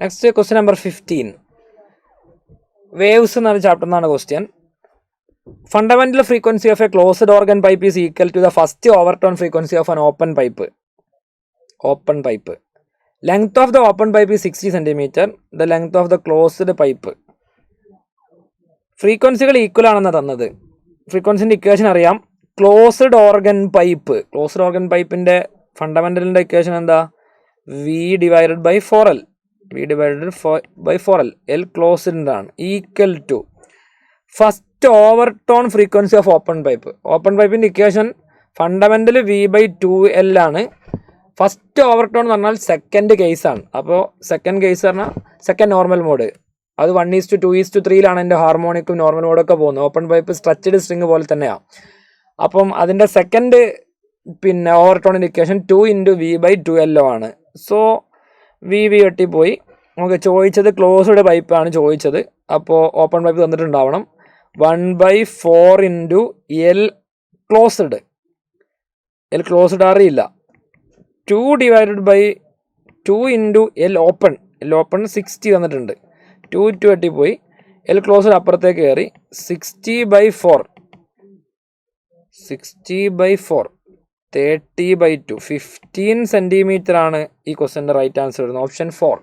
Next question number 15. Waves എന്നൊരു chapter എന്നാണ് question. Fundamental frequency of a closed organ pipe is equal to the first overtone frequency of an open pipe. Length of the open pipe is 60 centimetre. The length of the closed pipe. ഫ്രീക്വൻസികൾ equal ആണെന്ന് തന്നത്. ഫ്രീക്വൻസിൻ്റെ equation അറിയാം. Closed organ പൈപ്പിൻ്റെ ഫണ്ടമെന്റലിൻ്റെ equation എന്താ? V divided by 4L. L closed ആണ്, equal to first overtone frequency of open പൈപ്പിൻ്റെ ഇക്വേഷൻ ഫണ്ടമെന്റൽ V/2L ആണ്. ഫസ്റ്റ് ഓവർടോൺ എന്ന് പറഞ്ഞാൽ സെക്കൻഡ് കേസാണ്. അപ്പോൾ സെക്കൻഡ് കേസ് പറഞ്ഞാൽ സെക്കൻഡ് നോർമൽ മോഡ്. അത് 1:2:3 എൻ്റെ ഹാർമോണിക്കും നോർമൽ മോഡൊക്കെ പോകുന്നത്. ഓപ്പൺ പൈപ്പ് സ്ട്രെച്ചഡ് സ്ട്രിങ് പോലെ തന്നെയാണ്. അപ്പം അതിൻ്റെ സെക്കൻഡ് ഓവർടോണിൻ്റെ ഇക്വേഷൻ 2 × V/2L ആണ്. സോ വി വെട്ടിപ്പോയി. നമുക്ക് ചോദിച്ചത് ക്ലോസ്ഡ് പൈപ്പാണ് ചോദിച്ചത്. അപ്പോൾ ഓപ്പൺ പൈപ്പ് തന്നിട്ടുണ്ടാവണം. 1/4 × L ക്ലോസ്ഡ് അറിയില്ല. 2 × L ഓപ്പൺ 60 തന്നിട്ടുണ്ട്. 2 വെട്ടിപ്പോയി. L ക്ലോസ്ഡ് അപ്പുറത്തേക്ക് കയറി. 60/4 30/2 15 സെൻറ്റിമീറ്റർ ആണ് ഈ ക്വസ്റ്റ്യൻ്റെ റൈറ്റ് ആൻസർ വരുന്നത്. ഓപ്ഷൻ 4.